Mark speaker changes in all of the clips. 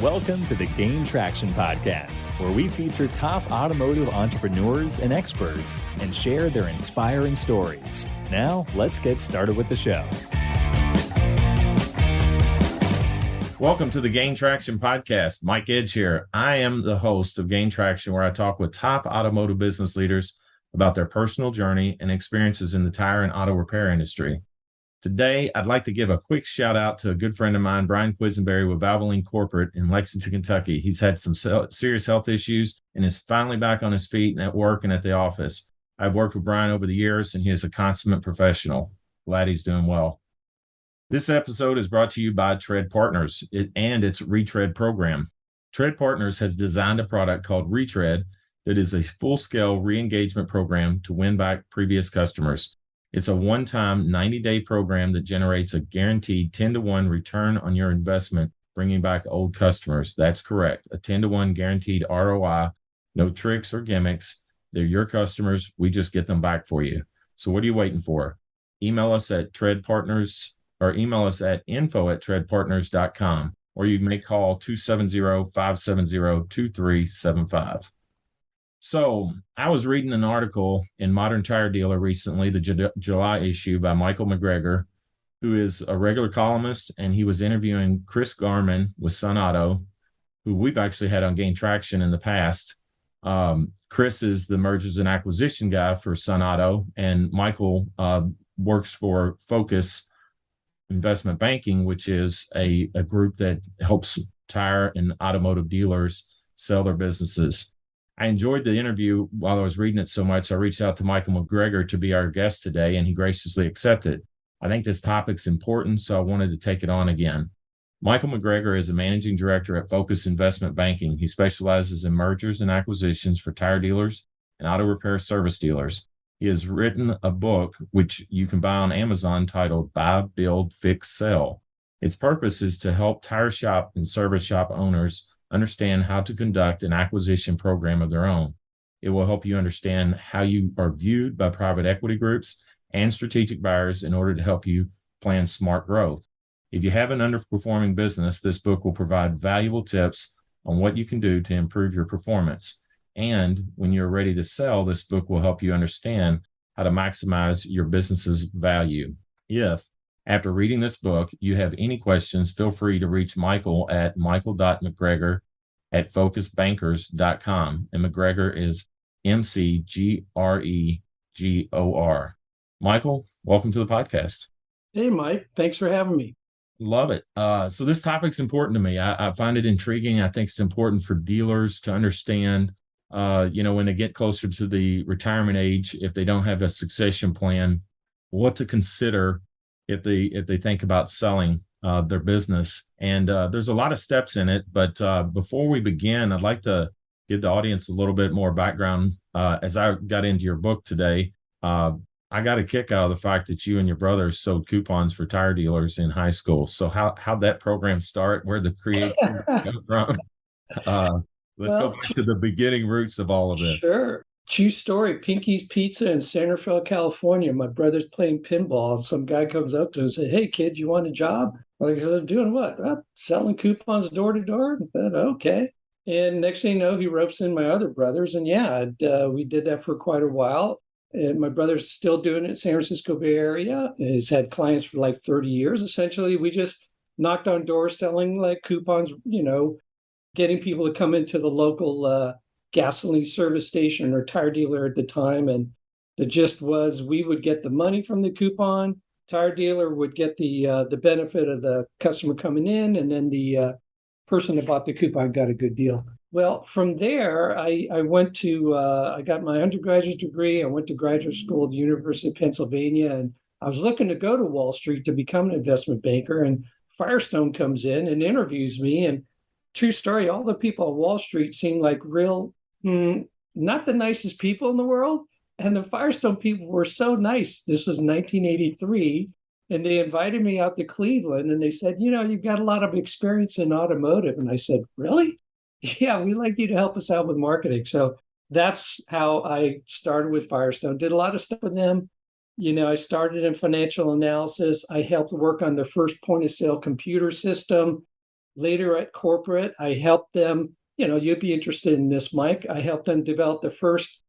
Speaker 1: Welcome to the Gain Traction Podcast, where we feature top automotive entrepreneurs and experts and share their inspiring stories. Now, let's get started with the show.
Speaker 2: Welcome to the Gain Traction Podcast. Mike Edge here. I am the host of Gain Traction, where I talk with top automotive business leaders about their personal journey and experiences in the tire and auto repair industry. Today, I'd like to give a quick shout out to a good friend of mine, Brian Quisenberry with Valvoline Corporate in Lexington, Kentucky. He's had some serious health issues and is finally back on his feet and at work and at the office. I've worked with Brian over the years, and he is a consummate professional. Glad he's doing well. This episode is brought to you by Tread Partners and its Retread program. Tread Partners has designed a product called Retread that is a full-scale re-engagement program to win back previous customers. It's a one-time 90-day program that generates a guaranteed 10-to-1 return on your investment, bringing back old customers. That's correct. A 10-to-1 guaranteed ROI, no tricks or gimmicks. They're your customers. We just get them back for you. So what are you waiting for? Email us at Tread Partners or email us at info@treadpartners.com, or you may call 270-570-2375. So I was reading an article in Modern Tire Dealer recently, the July issue by Michael McGregor, who is a regular columnist, and he was interviewing Chris Garman with Sun Auto, who we've actually had on Gain Traction in the past. Chris is the mergers and acquisition guy for Sun Auto, and Michael works for Focus Investment Banking, which is a group that helps tire and automotive dealers sell their businesses. I enjoyed the interview while I was reading it so much. I reached out to Michael McGregor to be our guest today, and he graciously accepted. I think this topic's important, so I wanted to take it on again. Michael McGregor is a managing director at Focus Investment Banking. He specializes in mergers and acquisitions for tire dealers and auto repair service dealers. He has written a book, which you can buy on Amazon, titled Buy, Build, Fix, Sell. Its purpose is to help tire shop and service shop owners understand how to conduct an acquisition program of their own. It will help you understand how you are viewed by private equity groups and strategic buyers in order to help you plan smart growth. If you have an underperforming business, this book will provide valuable tips on what you can do to improve your performance. And when you're ready to sell, this book will help you understand how to maximize your business's value. If, after reading this book, you have any questions, feel free to reach Michael at michael.mcgregor@focusbankers.com. And McGregor is McGregor. Michael, welcome to the podcast.
Speaker 3: Hey, Mike. Thanks for having me.
Speaker 2: Love it. So this topic's important to me. I find it intriguing. I think it's important for dealers to understand, when they get closer to the retirement age, if they don't have a succession plan, what to consider if they think about selling their business. And there's a lot of steps in it. But before we begin, I'd like to give the audience a little bit more background. As I got into your book today, I got a kick out of the fact that you and your brother sold coupons for tire dealers in high school. So how'd that program start? Where'd the creation come from? Let's go back to the beginning roots of all of this.
Speaker 3: Sure. True story. Pinky's Pizza in Sangerville, California. My brother's playing pinball. Some guy comes up to him and says, "Hey, kid, you want a job?" Like, I was doing what? Selling coupons door to door. I said, okay. And next thing you know, he ropes in my other brothers. And we did that for quite a while. And my brother's still doing it in the San Francisco Bay Area. He's had clients for like 30 years. Essentially, we just knocked on doors selling like coupons, getting people to come into the local gasoline service station or tire dealer at the time. And the gist was we would get the money from the coupon. Tire dealer would get the benefit of the customer coming in, and then the person that bought the coupon got a good deal. Well, from there, I went to, I got my undergraduate degree. I went to graduate school at the University of Pennsylvania, and I was looking to go to Wall Street to become an investment banker. And Firestone comes in and interviews me. And true story, all the people on Wall Street seemed like real, not the nicest people in the world. And the Firestone people were so nice. This was 1983. And they invited me out to Cleveland, and they said, you've got a lot of experience in automotive. And I said, really? Yeah, we'd like you to help us out with marketing. So that's how I started with Firestone. Did a lot of stuff with them. I started in financial analysis. I helped work on their first point of sale computer system. Later at corporate, I helped them, you'd be interested in this, Mike. I helped them develop the first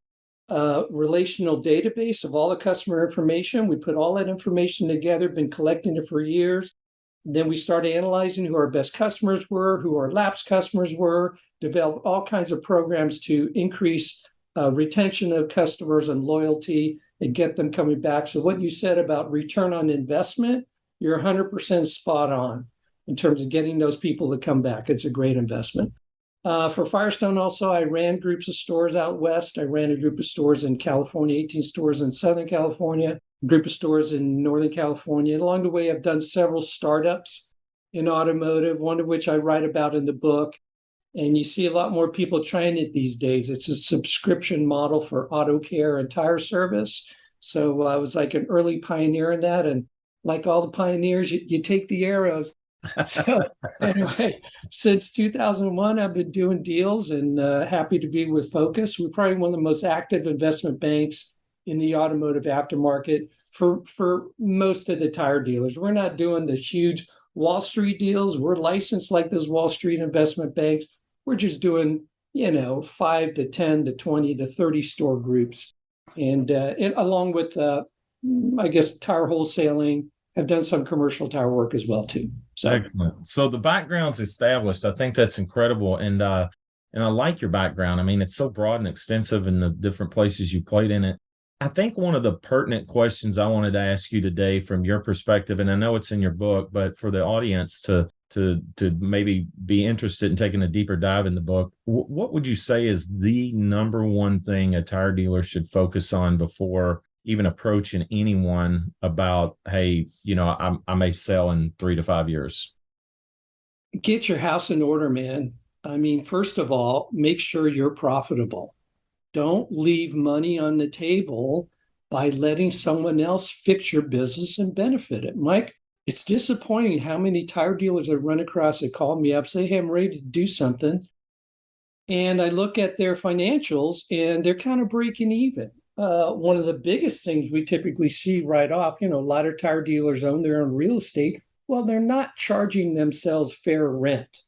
Speaker 3: relational database of all the customer information. We put all that information together, been collecting it for years. Then we started analyzing who our best customers were, who our lapsed customers were, developed all kinds of programs to increase retention of customers and loyalty and get them coming back. So what you said about return on investment, you're 100% spot on in terms of getting those people to come back. It's a great investment. For Firestone also, I ran groups of stores out west. I ran a group of stores in California, 18 stores in Southern California, a group of stores in Northern California. And along the way, I've done several startups in automotive, one of which I write about in the book. And you see a lot more people trying it these days. It's a subscription model for auto care and tire service. So I was like an early pioneer in that. And like all the pioneers, you take the arrows. So anyway, since 2001, I've been doing deals and happy to be with Focus. We're probably one of the most active investment banks in the automotive aftermarket for most of the tire dealers. We're not doing the huge Wall Street deals. We're licensed like those Wall Street investment banks. We're just doing, 5 to 10 to 20 to 30 store groups. And along with, I guess, tire wholesaling, I've done some commercial tire work as well, too. So.
Speaker 2: Excellent. So the background's established. I think that's incredible. And I like your background. I mean, it's so broad and extensive in the different places you played in it. I think one of the pertinent questions I wanted to ask you today from your perspective, and I know it's in your book, but for the audience to maybe be interested in taking a deeper dive in the book, what would you say is the number one thing a tire dealer should focus on before even approaching anyone about, hey, I may sell in 3 to 5 years?
Speaker 3: Get your house in order, man. I mean, first of all, make sure you're profitable. Don't leave money on the table by letting someone else fix your business and benefit it. Mike, it's disappointing how many tire dealers I run across that call me up, say, hey, I'm ready to do something. And I look at their financials and they're kind of breaking even. One of the biggest things we typically see right off, a lot of tire dealers own their own real estate. Well, they're not charging themselves fair rent.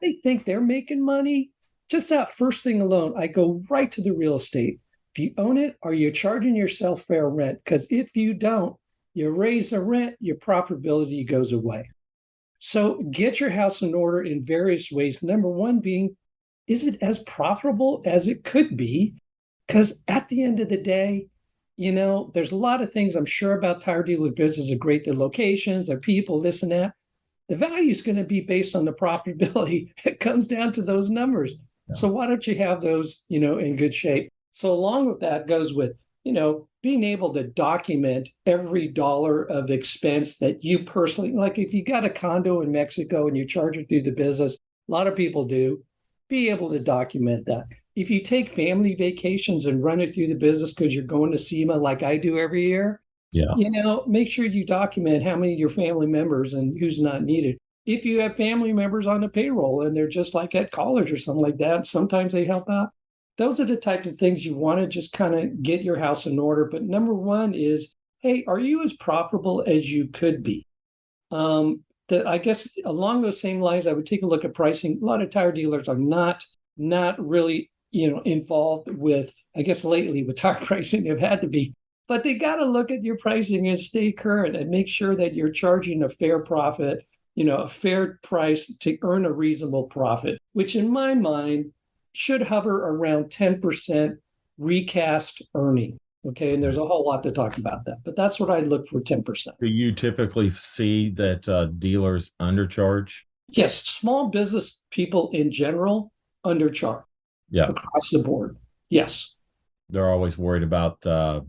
Speaker 3: They think they're making money. Just that first thing alone, I go right to the real estate. If you own it, are you charging yourself fair rent? Because if you don't, you raise the rent, your profitability goes away. So get your house in order in various ways. Number one being, is it as profitable as it could be? Because at the end of the day, there's a lot of things I'm sure about tire dealer business are great. Their locations, their people, this and that. The value is going to be based on the profitability. It comes down to those numbers. Yeah. So why don't you have those, in good shape? So along with that goes with, being able to document every dollar of expense that you personally, like if you got a condo in Mexico and you charge it through the business, a lot of people do, be able to document that. If you take family vacations and run it through the business because you're going to SEMA like I do every year, make sure you document how many of your family members and who's not needed. If you have family members on the payroll and they're just like at college or something like that, sometimes they help out. Those are the type of things you want to just kind of get your house in order. But number one is, hey, are you as profitable as you could be? I guess along those same lines, I would take a look at pricing. A lot of tire dealers are not really, involved with, I guess lately with tire pricing, they've had to be. But they got to look at your pricing and stay current and make sure that you're charging a fair profit, a fair price to earn a reasonable profit, which in my mind should hover around 10% recast earning. Okay. And there's a whole lot to talk about that, but that's what I look for, 10%.
Speaker 2: Do you typically see that dealers undercharge?
Speaker 3: Yes. Small business people in general undercharge.
Speaker 2: Yeah.
Speaker 3: Across the board. Yes.
Speaker 2: They're always worried about, they're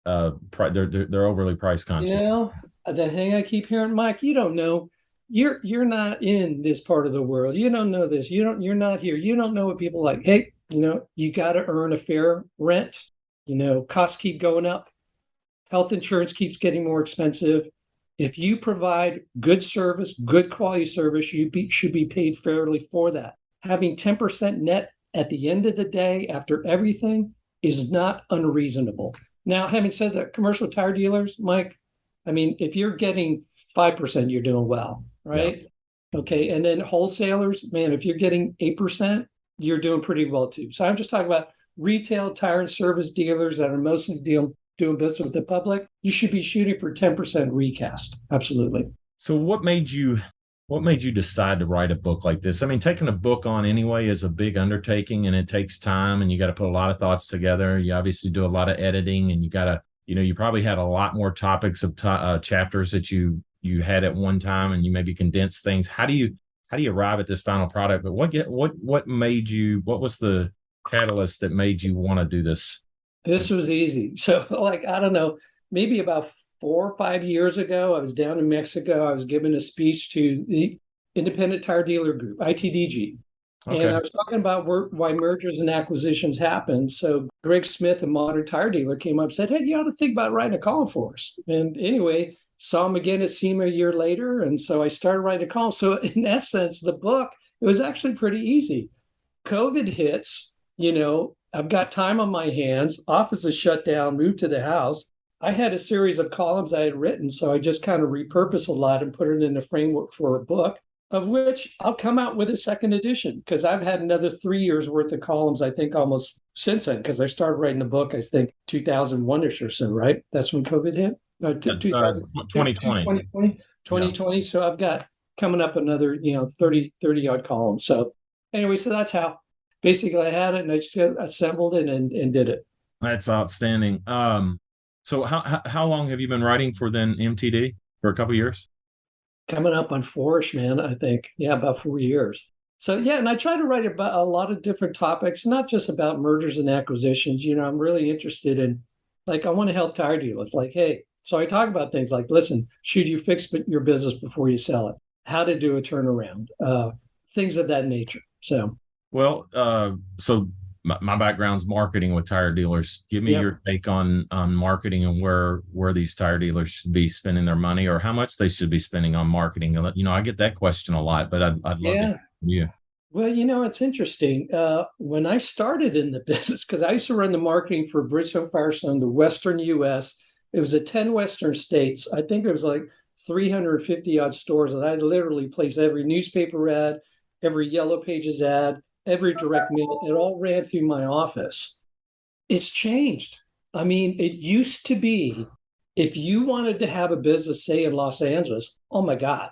Speaker 2: overly price conscious.
Speaker 3: The thing I keep hearing, Mike, you don't know. You're not in this part of the world. You don't know this. You're not here. You don't know what people like. Hey, you got to earn a fair rent. Costs keep going up. Health insurance keeps getting more expensive. If you provide good service, good quality service, you should be paid fairly for that. Having 10% net at the end of the day after everything is not unreasonable. Now, having said that, commercial tire dealers, Mike, I mean, if you're getting 5%, you're doing well, right? Okay. And then wholesalers, man, if you're getting 8%, you're doing pretty well too. So I'm just talking about retail tire and service dealers that are mostly doing business with the public. You should be shooting for 10% recast. Absolutely.
Speaker 2: So what made you decide to write a book like this? I mean, taking a book on anyway is a big undertaking and it takes time and you got to put a lot of thoughts together. You obviously do a lot of editing and you got to, you probably had a lot more topics of chapters that you had at one time and you maybe condense things. How do you arrive at this final product? But what made you, what was the catalyst that made you want to do this?
Speaker 3: This was easy. So, like, I don't know, maybe about 4 or 5 years ago, I was down in Mexico. I was giving a speech to the Independent Tire Dealer Group, ITDG.
Speaker 2: Okay.
Speaker 3: And I was talking about why mergers and acquisitions happen. So Greg Smith, a modern tire dealer, came up and said, hey, you ought to think about writing a column for us. And anyway, saw him again at SEMA a year later. And so I started writing a column. So in essence, the book, it was actually pretty easy. COVID hits, I've got time on my hands. Office is shut down, moved to the house. I had a series of columns I had written. So I just kind of repurposed a lot and put it in the framework for a book, of which I'll come out with a second edition because I've had another 3 years worth of columns, I think, almost since then, because I started writing the book, I think, 2001-ish or so, right? That's when COVID hit?
Speaker 2: 2020.
Speaker 3: 2020. So I've got coming up another, 30 odd columns. So anyway, so that's how basically I had it and I just assembled it and did it.
Speaker 2: That's outstanding. So how long have you been writing for then MTD? For a couple of years?
Speaker 3: Coming up on 4-ish, man, I think. Yeah, about 4 years. So yeah, and I try to write about a lot of different topics, not just about mergers and acquisitions. I'm really interested in, like, I want to help tire dealers. Like, hey, so I talk about things like, listen, should you fix your business before you sell it? How to do a turnaround, things of that nature. So,
Speaker 2: well, so my background's marketing with tire dealers. Give me your take on marketing and where these tire dealers should be spending their money or how much they should be spending on marketing. I get that question a lot, but I'd love to hear from you.
Speaker 3: Well, it's interesting. When I started in the business, because I used to run the marketing for Bridgestone Firestone, the Western U.S., it was 10 Western states. I think it was like 350 odd stores, and I literally placed every newspaper ad, every Yellow Pages ad, every direct mail. It all ran through my office. It's changed. I mean, it used to be if you wanted to have a business, say in Los Angeles, oh my God,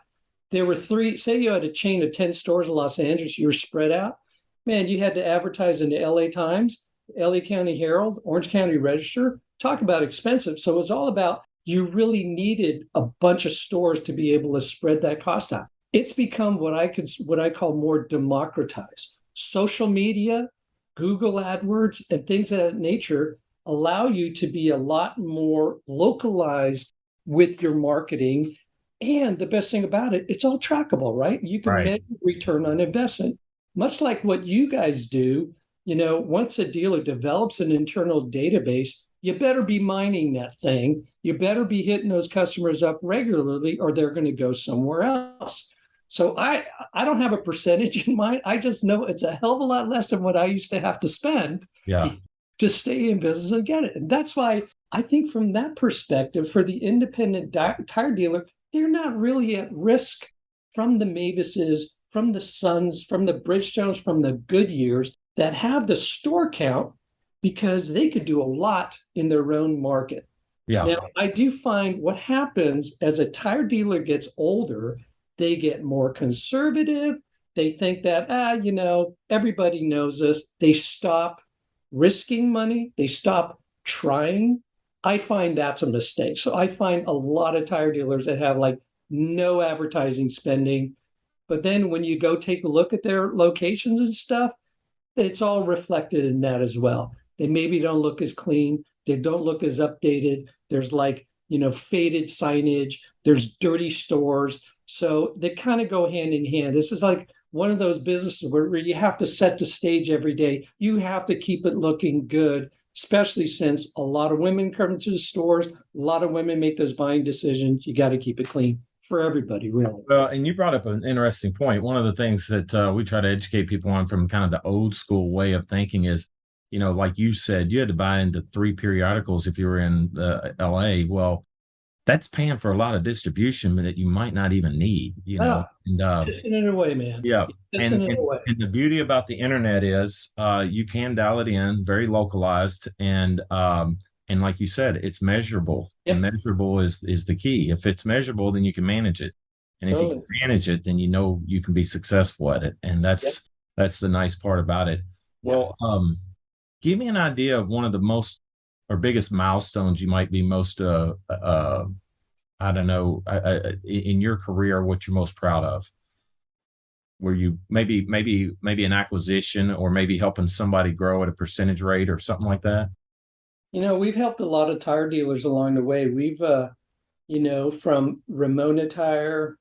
Speaker 3: there were say you had a chain of 10 stores in Los Angeles, you were spread out. Man, you had to advertise in the LA Times, LA County Herald, Orange County Register. Talk about expensive. So it's all about you really needed a bunch of stores to be able to spread that cost out. It's become what I call more democratized. Social media, Google AdWords, and things of that nature allow you to be a lot more localized with your marketing. And the best thing about it, it's all trackable, right? You can measure return on investment, much like what you guys do. Once a dealer develops an internal database, you better be mining that thing. You better be hitting those customers up regularly or they're going to go somewhere else. So I don't have a percentage in mind. I just know it's a hell of a lot less than what I used to have to spend to stay in business and get it. And that's why I think from that perspective, for the independent tire dealer, they're not really at risk from the Mavises, from the Suns, from the Bridgestones, from the Goodyears that have the store count because they could do a lot in their own market.
Speaker 2: Yeah.
Speaker 3: Now, I do find what happens as a tire dealer gets older, they get more conservative. They think that, everybody knows this. They stop risking money. They stop trying. I find that's a mistake. So I find a lot of tire dealers that have like no advertising spending. But then when you go take a look at their locations and stuff, it's all reflected in that as well. They maybe don't look as clean. They don't look as updated. There's faded signage. There's dirty stores. So they kind of go hand in hand. This is like one of those businesses where you have to set the stage every day. You have to keep it looking good, especially since a lot of women come into the stores. A lot of women make those buying decisions. You got to keep it clean for everybody, really.
Speaker 2: Well, and you brought up an interesting point. One of the things that we try to educate people on from kind of the old school way of thinking is, like you said, you had to buy into 3 periodicals if you were in LA. Well, that's paying for a lot of distribution that you might not even need, and
Speaker 3: Pissing it away, man.
Speaker 2: yeah.
Speaker 3: Pissing it
Speaker 2: And
Speaker 3: away.
Speaker 2: and the beauty about the internet is you can dial it in very localized, and like you said, it's measurable.
Speaker 3: Yep.
Speaker 2: And measurable is the key. If it's measurable, then you can manage it. And if you
Speaker 3: Totally.
Speaker 2: can manage it, then you can be successful at it. And
Speaker 3: Yep.
Speaker 2: that's the nice part about it.
Speaker 3: Yep.
Speaker 2: Well, give me an idea of one of the most or biggest milestones you might be most I don't know, in your career, what you're most proud of, where you maybe an acquisition or maybe helping somebody grow at a percentage rate or something like that.
Speaker 3: We've helped a lot of tire dealers along the way. We've, from Ramona Tire,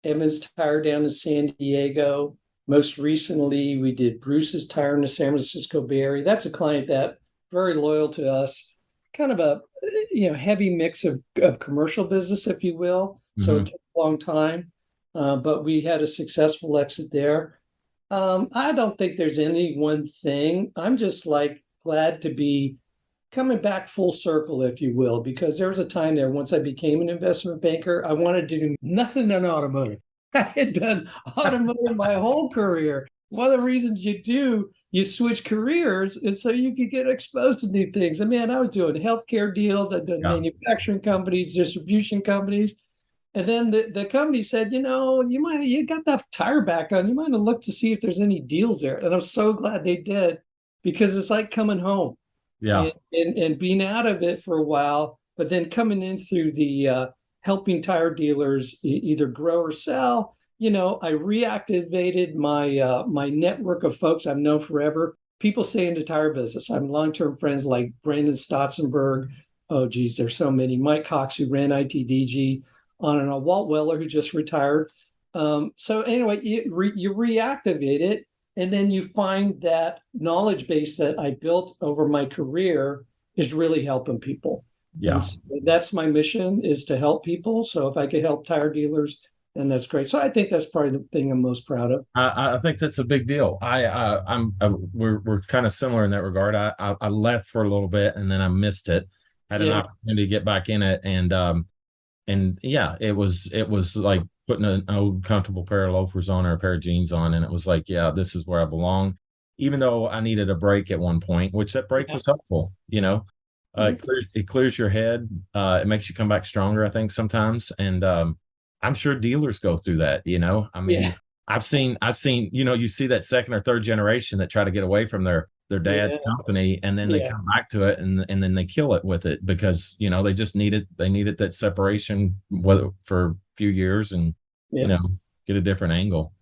Speaker 3: Evans Tire down in San Diego. Most recently, we did Bruce's Tire in the San Francisco Bay Area. That's a client that very loyal to us, kind of a heavy mix of commercial business, if you will. So it took a long time, but we had a successful exit there. I don't think there's any one thing. I'm just glad to be coming back full circle, if you will, because there was a time there once I became an investment banker, I wanted to do nothing in automotive. I had done automotive my whole career. One of the reasons you switch careers is so you could get exposed to new things. I mean, I was doing healthcare deals, I'd done manufacturing companies, distribution companies. And then the company said, you got that tire background. You might have looked to see if there's any deals there. And I'm so glad they did, because it's like coming home.
Speaker 2: Yeah.
Speaker 3: And being out of it for a while, but then coming in through the helping tire dealers either grow or sell. I reactivated my network of folks I've known forever. People say in the tire business, I'm long-term friends like Brandon Stotzenberg. Oh, geez, there's so many. Mike Cox, who ran ITDG, on and on. Walt Weller, who just retired. So anyway, you reactivate it. And then you find that knowledge base that I built over my career is really helping people.
Speaker 2: Yeah.
Speaker 3: And so that's my mission, is to help people. So if I could help tire dealers, then that's great. So I think that's probably the thing I'm most proud of.
Speaker 2: I think that's a big deal. We're kind of similar in that regard. I left for a little bit and then I missed it. Had an opportunity to get back in it, and yeah, it was like putting an old comfortable pair of loafers on or a pair of jeans on, and it was like, yeah, this is where I belong. Even though I needed a break at one point, which that break was helpful. It clears your head. It makes you come back stronger, I think, sometimes. And I'm sure dealers go through that. I mean, I've seen, you see that second or third generation that try to get away from their dad's company, and then they come back to it, and then they kill it with it because they just needed that separation for a few years, and get a different angle.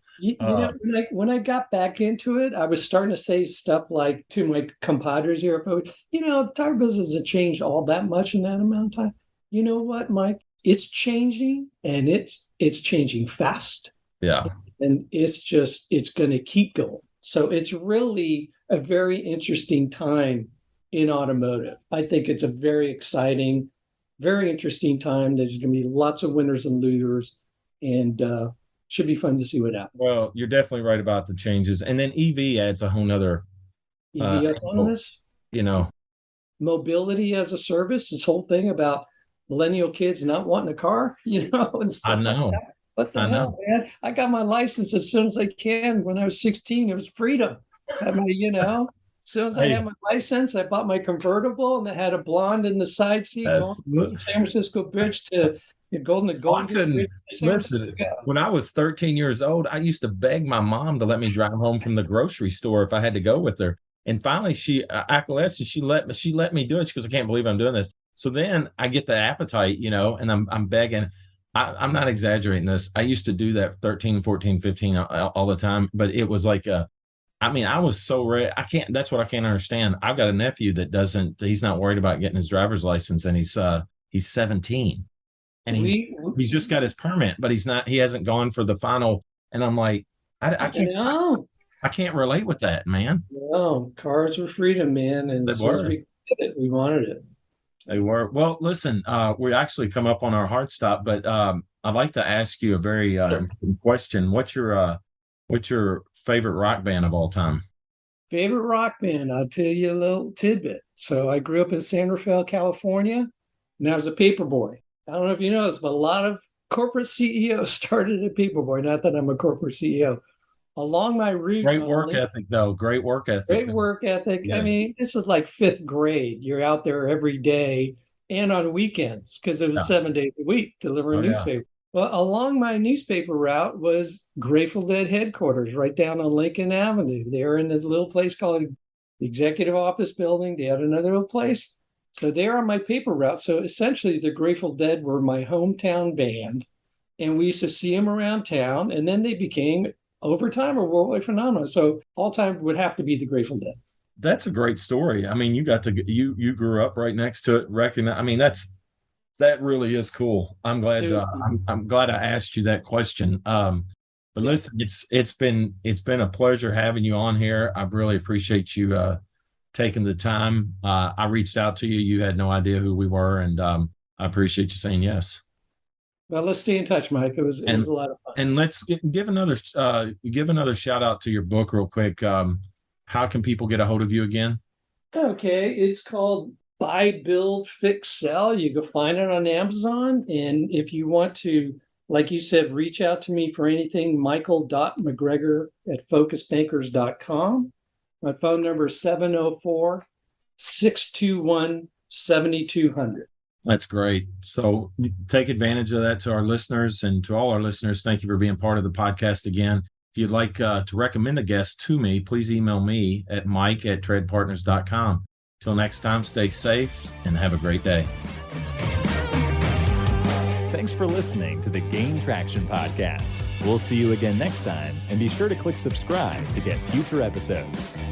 Speaker 3: When I got back into it, I was starting to say stuff like to my compadres here, the tire business hasn't changed all that much in that amount of time. You know what, Mike? It's changing, and it's changing fast.
Speaker 2: Yeah.
Speaker 3: And it's going to keep going. So it's really a very interesting time in automotive. I think it's a very exciting, very interesting time. There's going to be lots of winners and losers, and should be fun to see what happens.
Speaker 2: Well, you're definitely right about the changes. And then EV adds a whole nother
Speaker 3: EV autonomous, mobility as a service, this whole thing about millennial kids not wanting a car, and stuff.
Speaker 2: I know.
Speaker 3: Like that. What the hell, man? I got my license as soon as I can. When I was 16, it was freedom. As soon as I had my license, I bought my convertible, and it had a blonde in the side seat going from San Francisco Bridge to Golden.
Speaker 2: I couldn't listen. When I was 13 years old, I used to beg my mom to let me drive home from the grocery store if I had to go with her. And finally, she acquiesced, and she let me do it. She goes, "I can't believe I'm doing this." So then I get the appetite, and I'm begging. I'm not exaggerating this. I used to do that 13, 14, 15 all the time, but it was like I was so ready. That's what I can't understand. I've got a nephew that he's not worried about getting his driver's license, and he's 17, and he's just got his permit, but he hasn't gone for the final. And I'm like, I can't relate with that, man.
Speaker 3: No, cars were freedom, man. And as soon as we did it, we wanted it.
Speaker 2: They were. Well, listen, we actually come up on our hard stop, but I'd like to ask you a very important question. What's your favorite rock band of all time?
Speaker 3: Favorite rock band? I'll tell you a little tidbit. So I grew up in San Rafael, California, and I was a paper boy. I don't know if you know this, but a lot of corporate CEOs started at Paperboy. Not that I'm a corporate CEO. Along my route,
Speaker 2: Great work ethic, though. Great work ethic.
Speaker 3: great work ethic.
Speaker 2: Yes.
Speaker 3: I mean, this was like fifth grade. You're out there every day and on weekends because it was
Speaker 2: Yeah.
Speaker 3: 7 days a week delivering
Speaker 2: Oh, yeah.
Speaker 3: newspaper. Well, along my newspaper route was Grateful Dead headquarters right down on Lincoln Avenue. They're in this little place called the Executive Office Building. They had another little place. So they're on my paper route. So essentially, the Grateful Dead were my hometown band. And we used to see them around town. And then they became, over time, a worldwide phenomenon. So all time would have to be the Grateful Dead.
Speaker 2: That's a great story. I mean, you got to you grew up right next to it. Recognize. I mean, that really is cool. I'm glad. I'm glad I asked you that question. But listen, it's been a pleasure having you on here. I really appreciate you taking the time. I reached out to you. You had no idea who we were, and I appreciate you saying yes.
Speaker 3: Well, let's stay in touch, Mike. It was a lot of fun.
Speaker 2: And let's give another shout out to your book real quick. How can people get a hold of you again?
Speaker 3: Okay, it's called Buy, Build, Fix, Sell. You can find it on Amazon. And if you want to, like you said, reach out to me for anything, michael.mcgregor@focusbankers.com. My phone number is 704-621-7200.
Speaker 2: That's great. So take advantage of that to our listeners, and to all our listeners. Thank you for being part of the podcast again. If you'd like to recommend a guest to me, please email me at mike@treadpartners.com. Till next time, stay safe and have a great day.
Speaker 1: Thanks for listening to the Gain Traction Podcast. We'll see you again next time, and be sure to click subscribe to get future episodes.